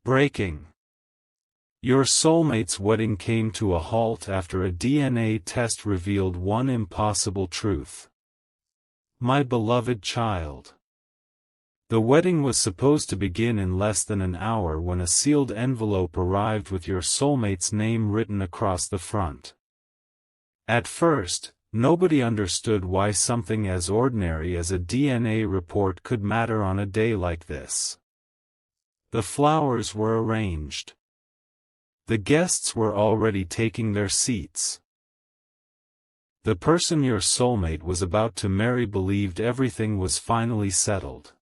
Breaking. Your soulmate's wedding came to a halt after a DNA test revealed one impossible truth. My beloved child. The wedding was supposed to begin in less than an hour when a sealed envelope arrived with your soulmate's name written across the front. At first, nobody understood why something as ordinary as a DNA report could matter on a day like this. The flowers were arranged. The guests were already taking their seats. The person your soulmate was about to marry believed everything was finally settled.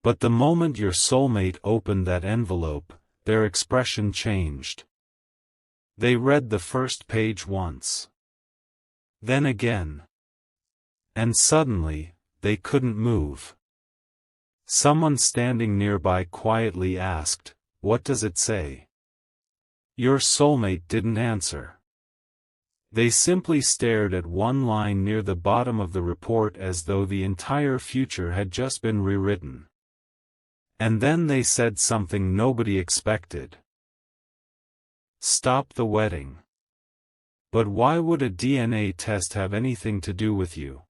But the moment your soulmate opened that envelope, their expression changed. They read the first page once. Then again. And suddenly, they couldn't move. Someone standing nearby quietly asked, "What does it say?" Your soulmate didn't answer. They simply stared at one line near the bottom of the report as though the entire future had just been rewritten. And then they said something nobody expected. Stop the wedding. But why would a DNA test have anything to do with you?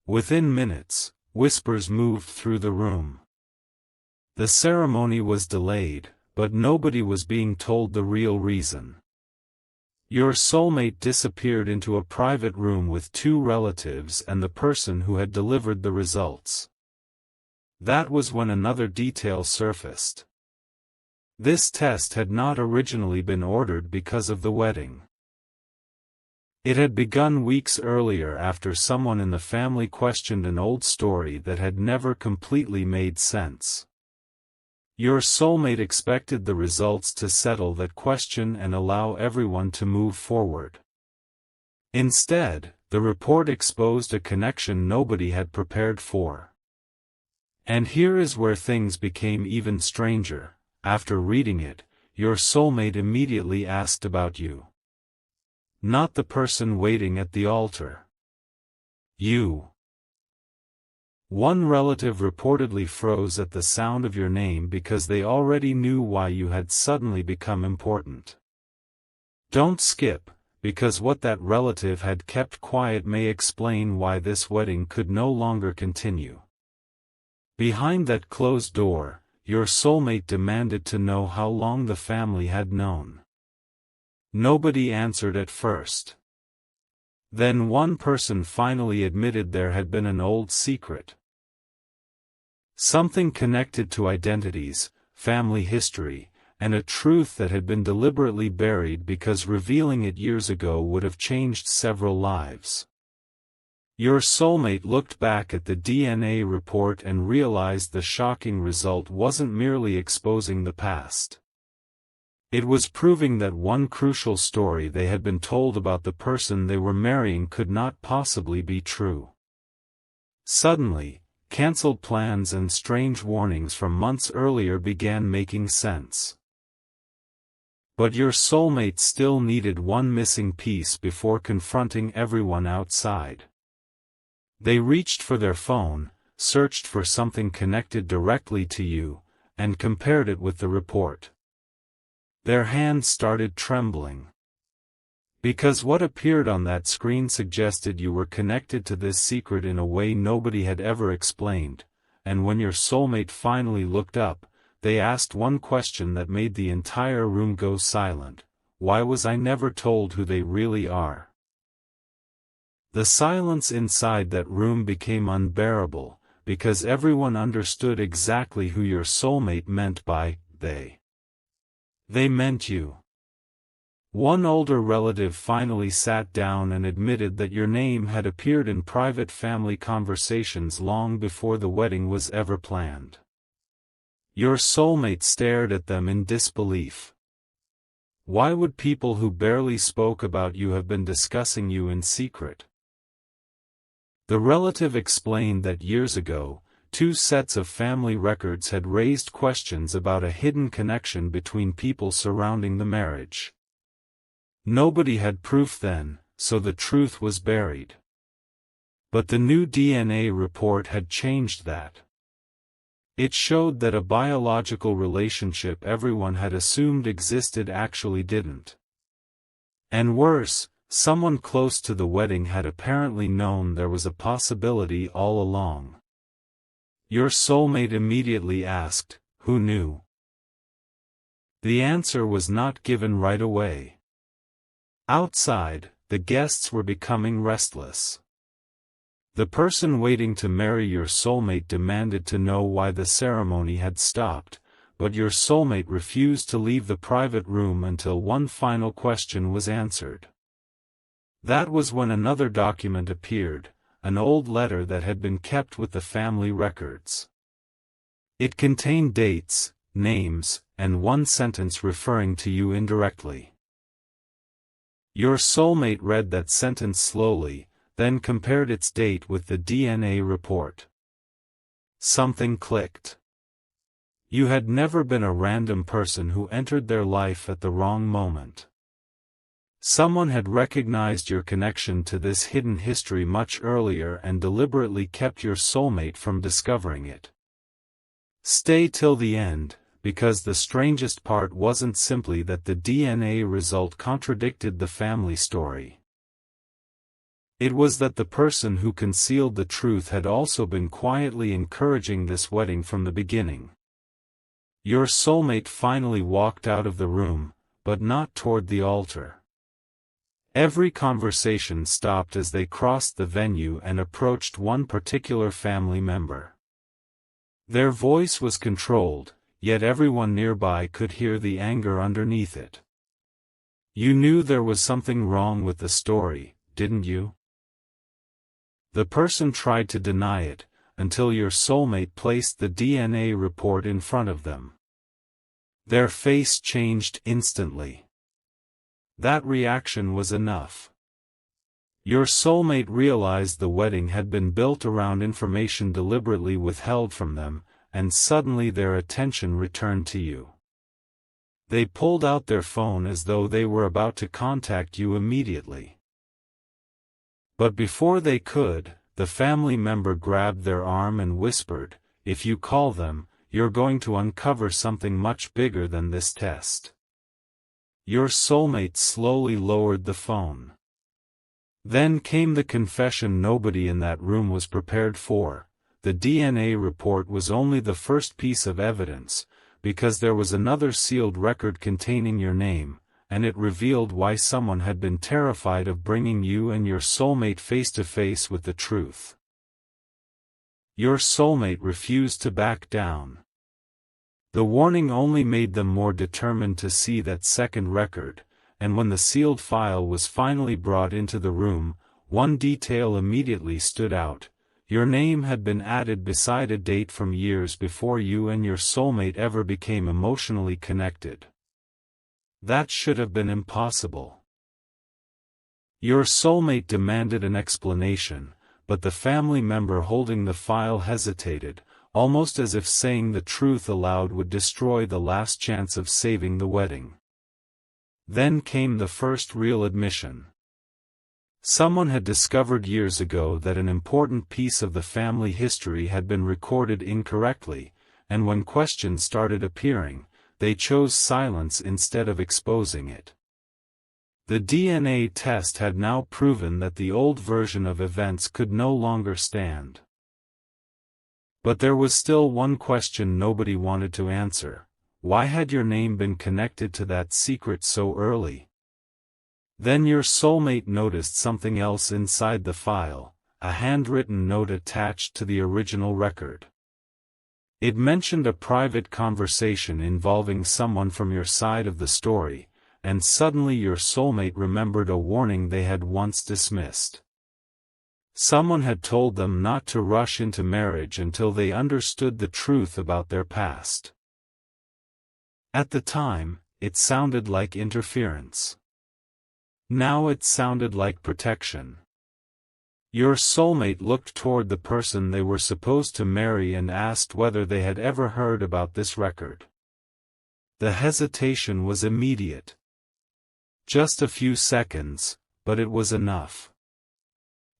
Within minutes, whispers moved through the room. The ceremony was delayed, but nobody was being told the real reason. Your soulmate disappeared into a private room with two relatives and the person who had delivered the results. That was when another detail surfaced. This test had not originally been ordered because of the wedding. It had begun weeks earlier after someone in the family questioned an old story that had never completely made sense. Your soulmate expected the results to settle that question and allow everyone to move forward. Instead, the report exposed a connection nobody had prepared for. And here is where things became even stranger. After reading it, your soulmate immediately asked about you. Not the person waiting at the altar. You. One relative reportedly froze at the sound of your name because they already knew why you had suddenly become important. Don't skip, because what that relative had kept quiet may explain why this wedding could no longer continue. Behind that closed door, your soulmate demanded to know how long the family had known. Nobody answered at first. Then one person finally admitted there had been an old secret. Something connected to identities, family history, and a truth that had been deliberately buried because revealing it years ago would have changed several lives. Your soulmate looked back at the DNA report and realized the shocking result wasn't merely exposing the past. It was proving that one crucial story they had been told about the person they were marrying could not possibly be true. Suddenly, cancelled plans and strange warnings from months earlier began making sense. But your soulmate still needed one missing piece before confronting everyone outside. They reached for their phone, searched for something connected directly to you, and compared it with the report. Their hands started trembling. Because what appeared on that screen suggested you were connected to this secret in a way nobody had ever explained, and when your soulmate finally looked up, they asked one question that made the entire room go silent: why was I never told who they really are? The silence inside that room became unbearable, because everyone understood exactly who your soulmate meant by they. They meant you. One older relative finally sat down and admitted that your name had appeared in private family conversations long before the wedding was ever planned. Your soulmate stared at them in disbelief. Why would people who barely spoke about you have been discussing you in secret? The relative explained that years ago, 2 sets of family records had raised questions about a hidden connection between people surrounding the marriage. Nobody had proof then, so the truth was buried. But the new DNA report had changed that. It showed that a biological relationship everyone had assumed existed actually didn't. And worse, someone close to the wedding had apparently known there was a possibility all along. Your soulmate immediately asked, "Who knew?" The answer was not given right away. Outside, the guests were becoming restless. The person waiting to marry your soulmate demanded to know why the ceremony had stopped, but your soulmate refused to leave the private room until one final question was answered. That was when another document appeared, an old letter that had been kept with the family records. It contained dates, names, and one sentence referring to you indirectly. Your soulmate read that sentence slowly, then compared its date with the DNA report. Something clicked. You had never been a random person who entered their life at the wrong moment. Someone had recognized your connection to this hidden history much earlier and deliberately kept your soulmate from discovering it. Stay till the end, because the strangest part wasn't simply that the DNA result contradicted the family story. It was that the person who concealed the truth had also been quietly encouraging this wedding from the beginning. Your soulmate finally walked out of the room, but not toward the altar. Every conversation stopped as they crossed the venue and approached one particular family member. Their voice was controlled, yet everyone nearby could hear the anger underneath it. You knew there was something wrong with the story, didn't you? The person tried to deny it, until your soulmate placed the DNA report in front of them. Their face changed instantly. That reaction was enough. Your soulmate realized the wedding had been built around information deliberately withheld from them, and suddenly their attention returned to you. They pulled out their phone as though they were about to contact you immediately. But before they could, the family member grabbed their arm and whispered, "If you call them, you're going to uncover something much bigger than this test." Your soulmate slowly lowered the phone. Then came the confession nobody in that room was prepared for. The DNA report was only the first piece of evidence, because there was another sealed record containing your name, and it revealed why someone had been terrified of bringing you and your soulmate face to face with the truth. Your soulmate refused to back down. The warning only made them more determined to see that second record, and when the sealed file was finally brought into the room, one detail immediately stood out. Your name had been added beside a date from years before you and your soulmate ever became emotionally connected. That should have been impossible. Your soulmate demanded an explanation, but the family member holding the file hesitated, almost as if saying the truth aloud would destroy the last chance of saving the wedding. Then came the first real admission. Someone had discovered years ago that an important piece of the family history had been recorded incorrectly, and when questions started appearing, they chose silence instead of exposing it. The DNA test had now proven that the old version of events could no longer stand. But there was still one question nobody wanted to answer. Why had your name been connected to that secret so early? Then your soulmate noticed something else inside the file, a handwritten note attached to the original record. It mentioned a private conversation involving someone from your side of the story, and suddenly your soulmate remembered a warning they had once dismissed. Someone had told them not to rush into marriage until they understood the truth about their past. At the time, it sounded like interference. Now it sounded like protection. Your soulmate looked toward the person they were supposed to marry and asked whether they had ever heard about this record. The hesitation was immediate. Just a few seconds, but it was enough.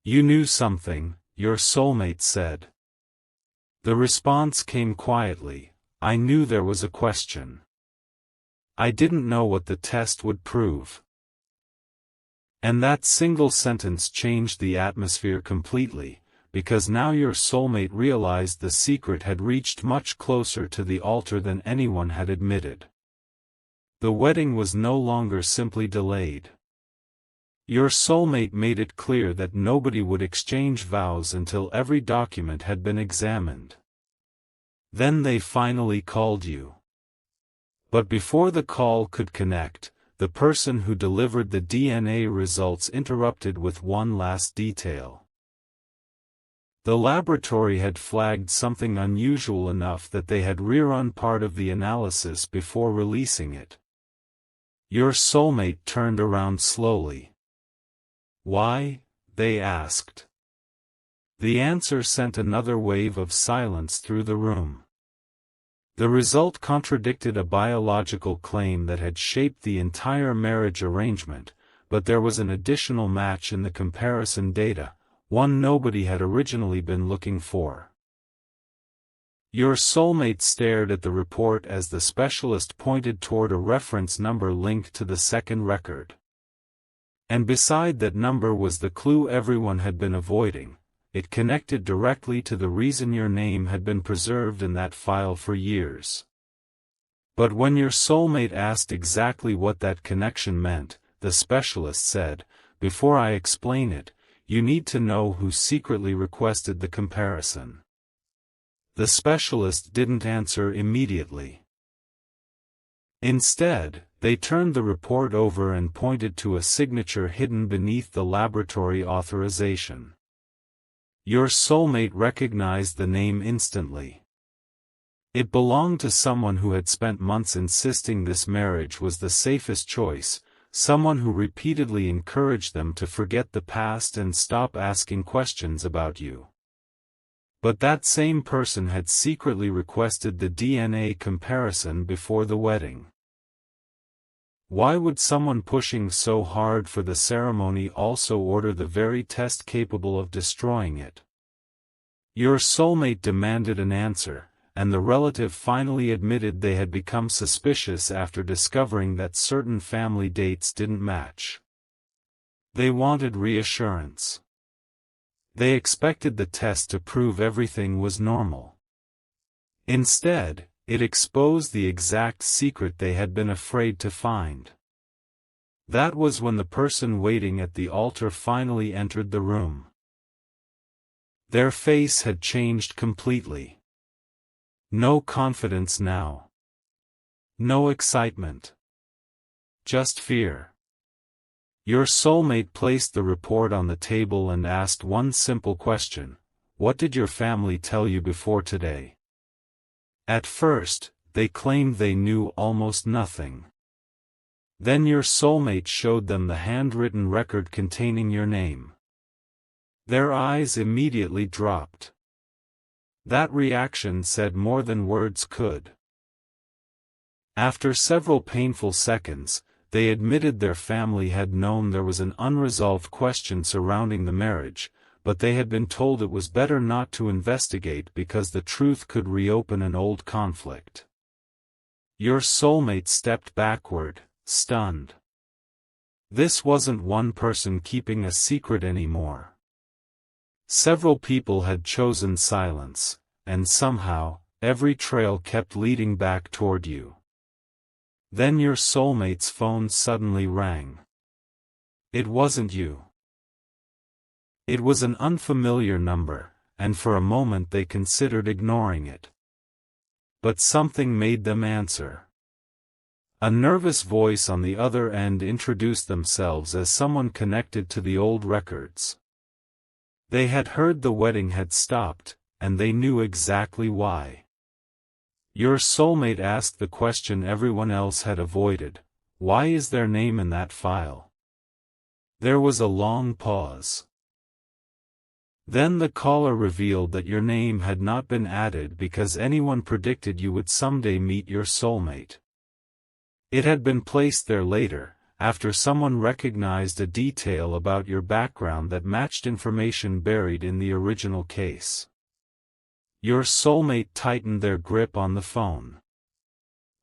"You knew something," your soulmate said. The response came quietly, "I knew there was a question. I didn't know what the test would prove." And that single sentence changed the atmosphere completely, because now your soulmate realized the secret had reached much closer to the altar than anyone had admitted. The wedding was no longer simply delayed. Your soulmate made it clear that nobody would exchange vows until every document had been examined. Then they finally called you. But before the call could connect, the person who delivered the DNA results interrupted with one last detail. The laboratory had flagged something unusual enough that they had rerun part of the analysis before releasing it. Your soulmate turned around slowly. "Why?" they asked. The answer sent another wave of silence through the room. The result contradicted a biological claim that had shaped the entire marriage arrangement, but there was an additional match in the comparison data, one nobody had originally been looking for. Your soulmate stared at the report as the specialist pointed toward a reference number linked to the second record. And beside that number was the clue everyone had been avoiding. It connected directly to the reason your name had been preserved in that file for years. But when your soulmate asked exactly what that connection meant, the specialist said, "Before I explain it, you need to know who secretly requested the comparison." The specialist didn't answer immediately. Instead, they turned the report over and pointed to a signature hidden beneath the laboratory authorization. Your soulmate recognized the name instantly. It belonged to someone who had spent months insisting this marriage was the safest choice, someone who repeatedly encouraged them to forget the past and stop asking questions about you. But that same person had secretly requested the DNA comparison before the wedding. Why would someone pushing so hard for the ceremony also order the very test capable of destroying it? Your soulmate demanded an answer, and the relative finally admitted they had become suspicious after discovering that certain family dates didn't match. They wanted reassurance. They expected the test to prove everything was normal. Instead, it exposed the exact secret they had been afraid to find. That was when the person waiting at the altar finally entered the room. Their face had changed completely. No confidence now. No excitement. Just fear. Your soulmate placed the report on the table and asked one simple question: "What did your family tell you before today?" At first, they claimed they knew almost nothing. Then your soulmate showed them the handwritten record containing your name. Their eyes immediately dropped. That reaction said more than words could. After several painful seconds, they admitted their family had known there was an unresolved question surrounding the marriage, but they had been told it was better not to investigate because the truth could reopen an old conflict. Your soulmate stepped backward, stunned. This wasn't one person keeping a secret anymore. Several people had chosen silence, and somehow, every trail kept leading back toward you. Then your soulmate's phone suddenly rang. It wasn't you. It was an unfamiliar number, and for a moment they considered ignoring it. But something made them answer. A nervous voice on the other end introduced themselves as someone connected to the old records. They had heard the wedding had stopped, and they knew exactly why. Your soulmate asked the question everyone else had avoided: "Why is their name in that file?" There was a long pause. Then the caller revealed that your name had not been added because anyone predicted you would someday meet your soulmate. It had been placed there later, after someone recognized a detail about your background that matched information buried in the original case. Your soulmate tightened their grip on the phone.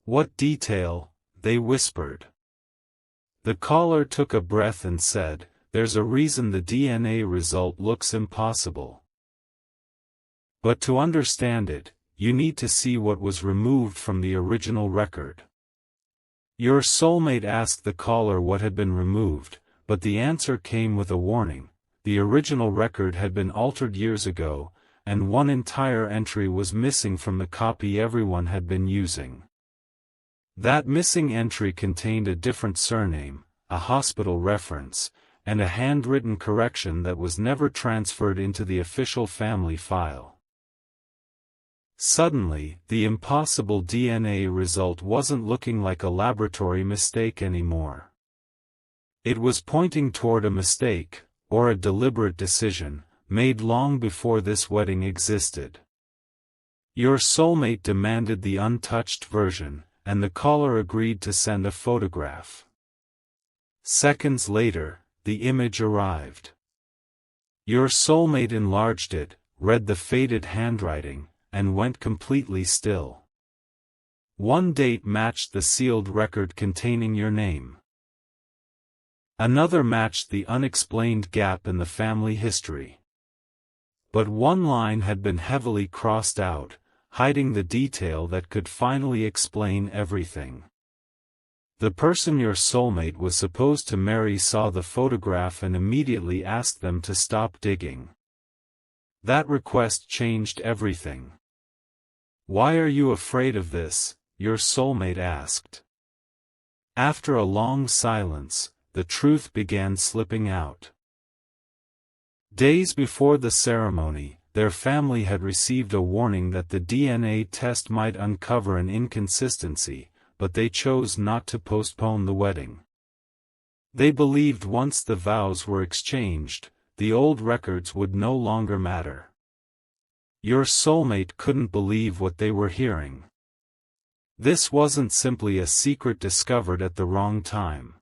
"What detail?" they whispered. The caller took a breath and said, "There's a reason the DNA result looks impossible. But to understand it, you need to see what was removed from the original record." Your soulmate asked the caller what had been removed, but the answer came with a warning. The original record had been altered years ago, and one entire entry was missing from the copy everyone had been using. That missing entry contained a different surname, a hospital reference, and a handwritten correction that was never transferred into the official family file. Suddenly, the impossible DNA result wasn't looking like a laboratory mistake anymore. It was pointing toward a mistake, or a deliberate decision, made long before this wedding existed. Your soulmate demanded the untouched version, and the caller agreed to send a photograph. Seconds later, the image arrived. Your soulmate enlarged it, read the faded handwriting, and went completely still. One date matched the sealed record containing your name. Another matched the unexplained gap in the family history. But one line had been heavily crossed out, hiding the detail that could finally explain everything. The person your soulmate was supposed to marry saw the photograph and immediately asked them to stop digging. That request changed everything. "Why are you afraid of this?" your soulmate asked. After a long silence, the truth began slipping out. Days before the ceremony, their family had received a warning that the DNA test might uncover an inconsistency, but they chose not to postpone the wedding. They believed once the vows were exchanged, the old records would no longer matter. Your soulmate couldn't believe what they were hearing. This wasn't simply a secret discovered at the wrong time.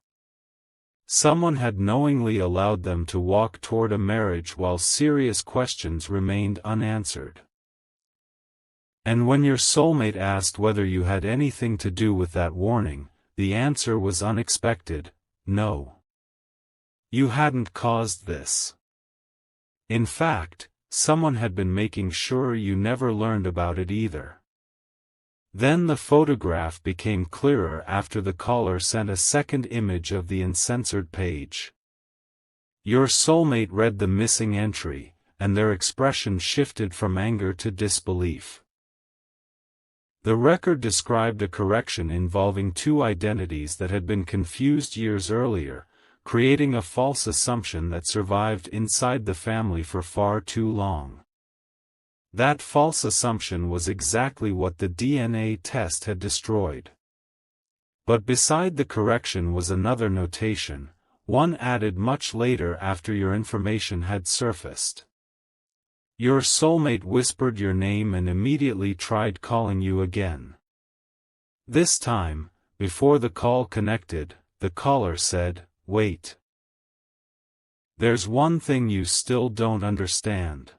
Someone had knowingly allowed them to walk toward a marriage while serious questions remained unanswered. And when your soulmate asked whether you had anything to do with that warning, the answer was unexpected: no. You hadn't caused this. In fact, someone had been making sure you never learned about it either. Then the photograph became clearer after the caller sent a second image of the uncensored page. Your soulmate read the missing entry, and their expression shifted from anger to disbelief. The record described a correction involving two identities that had been confused years earlier, creating a false assumption that survived inside the family for far too long. That false assumption was exactly what the DNA test had destroyed. But beside the correction was another notation, one added much later after your information had surfaced. Your soulmate whispered your name and immediately tried calling you again. This time, before the call connected, the caller said, "Wait. There's one thing you still don't understand.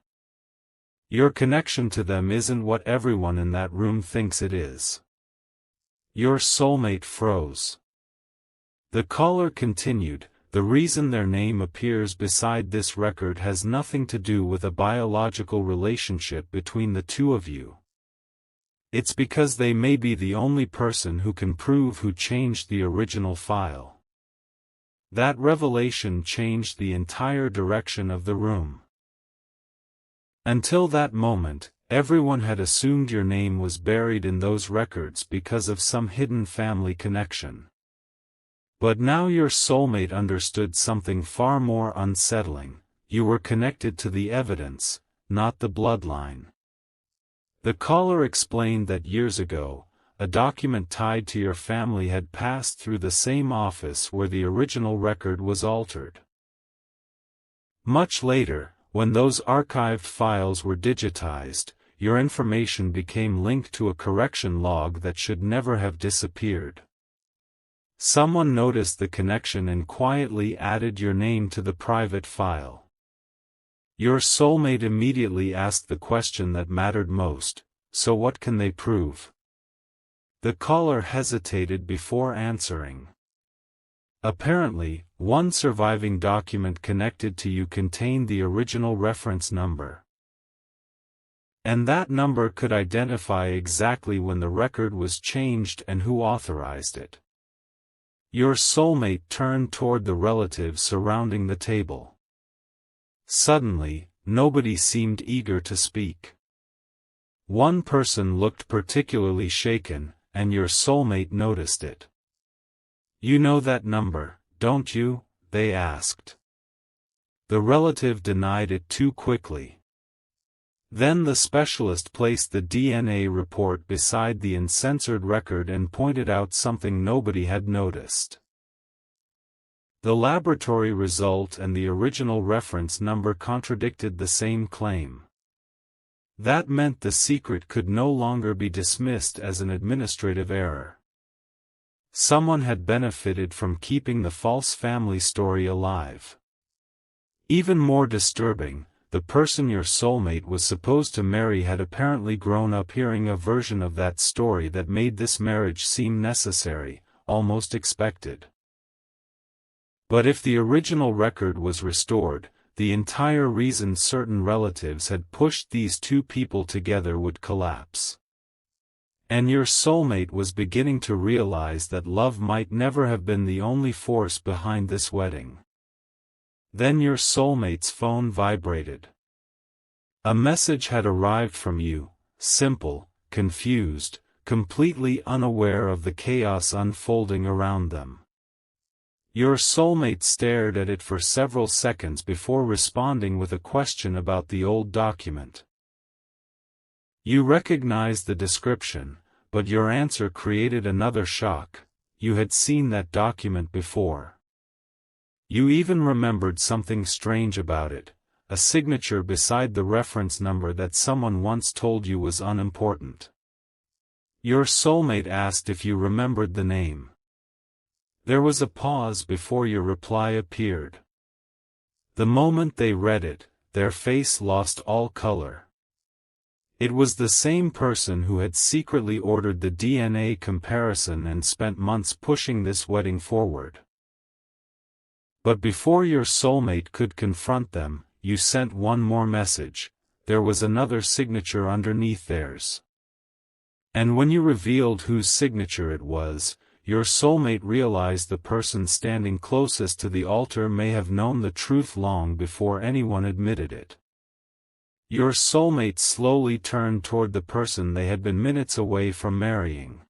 Your connection to them isn't what everyone in that room thinks it is." Your soulmate froze. The caller continued, "The reason their name appears beside this record has nothing to do with a biological relationship between the two of you. It's because they may be the only person who can prove who changed the original file." That revelation changed the entire direction of the room. Until that moment, everyone had assumed your name was buried in those records because of some hidden family connection. But now your soulmate understood something far more unsettling: you were connected to the evidence, not the bloodline. The caller explained that years ago, a document tied to your family had passed through the same office where the original record was altered. Much later, when those archived files were digitized, your information became linked to a correction log that should never have disappeared. Someone noticed the connection and quietly added your name to the private file. Your soulmate immediately asked the question that mattered most, so what can they prove? The caller hesitated before answering. Apparently, one surviving document connected to you contained the original reference number. And that number could identify exactly when the record was changed and who authorized it. Your soulmate turned toward the relatives surrounding the table. Suddenly, nobody seemed eager to speak. One person looked particularly shaken, and your soulmate noticed it. "You know that number, don't you?" they asked. The relative denied it too quickly. Then the specialist placed the DNA report beside the uncensored record and pointed out something nobody had noticed. The laboratory result and the original reference number contradicted the same claim. That meant the secret could no longer be dismissed as an administrative error. Someone had benefited from keeping the false family story alive. Even more disturbing, the person your soulmate was supposed to marry had apparently grown up hearing a version of that story that made this marriage seem necessary, almost expected. But if the original record was restored, the entire reason certain relatives had pushed these two people together would collapse. And your soulmate was beginning to realize that love might never have been the only force behind this wedding. Then your soulmate's phone vibrated. A message had arrived from you, simple, confused, completely unaware of the chaos unfolding around them. Your soulmate stared at it for several seconds before responding with a question about the old document. You recognized the description, but your answer created another shock. You had seen that document before. You even remembered something strange about it, a signature beside the reference number that someone once told you was unimportant. Your soulmate asked if you remembered the name. There was a pause before your reply appeared. The moment they read it, their face lost all color. It was the same person who had secretly ordered the DNA comparison and spent months pushing this wedding forward. But before your soulmate could confront them, you sent one more message. There was another signature underneath theirs. And when you revealed whose signature it was, your soulmate realized the person standing closest to the altar may have known the truth long before anyone admitted it. Your soulmate slowly turned toward the person they had been minutes away from marrying.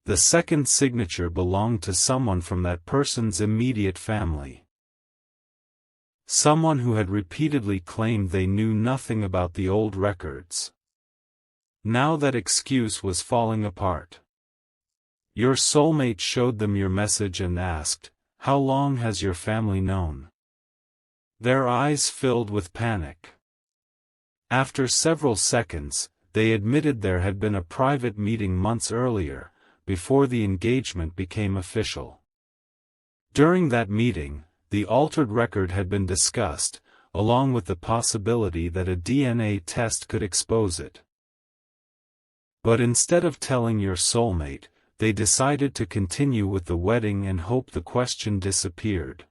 The second signature belonged to someone from that person's immediate family. Someone who had repeatedly claimed they knew nothing about the old records. Now that excuse was falling apart. Your soulmate showed them your message and asked, "How long has your family known?" Their eyes filled with panic. After several seconds, they admitted there had been a private meeting months earlier, before the engagement became official. During that meeting, the altered record had been discussed, along with the possibility that a DNA test could expose it. But instead of telling your soulmate, they decided to continue with the wedding and hope the question disappeared.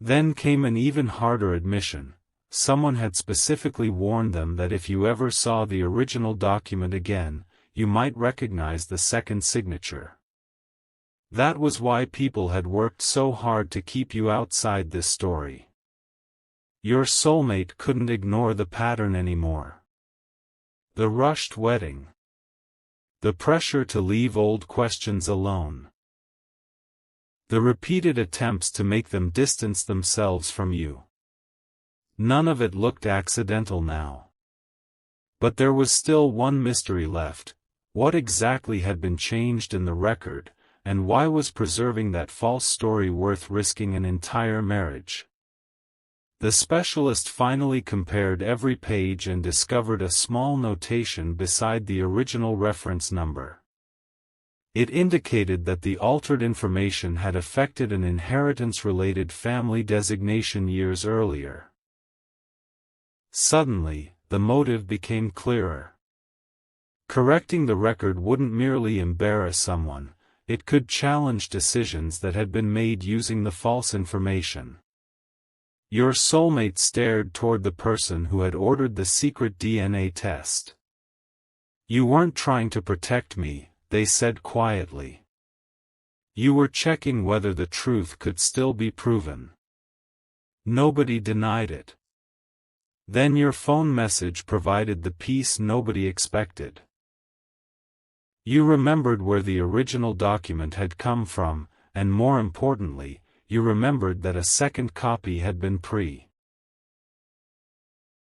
Then came an even harder admission. Someone had specifically warned them that if you ever saw the original document again, you might recognize the second signature. That was why people had worked so hard to keep you outside this story. Your soulmate couldn't ignore the pattern anymore. The rushed wedding. The pressure to leave old questions alone. The repeated attempts to make them distance themselves from you. None of it looked accidental now. But there was still one mystery left. What exactly had been changed in the record, and why was preserving that false story worth risking an entire marriage? The specialist finally compared every page and discovered a small notation beside the original reference number. It indicated that the altered information had affected an inheritance-related family designation years earlier. Suddenly, the motive became clearer. Correcting the record wouldn't merely embarrass someone, it could challenge decisions that had been made using the false information. Your soulmate stared toward the person who had ordered the secret DNA test. "You weren't trying to protect me," they said quietly. "You were checking whether the truth could still be proven." Nobody denied it. Then your phone message provided the piece nobody expected. You remembered where the original document had come from, and more importantly, you remembered that a second copy had been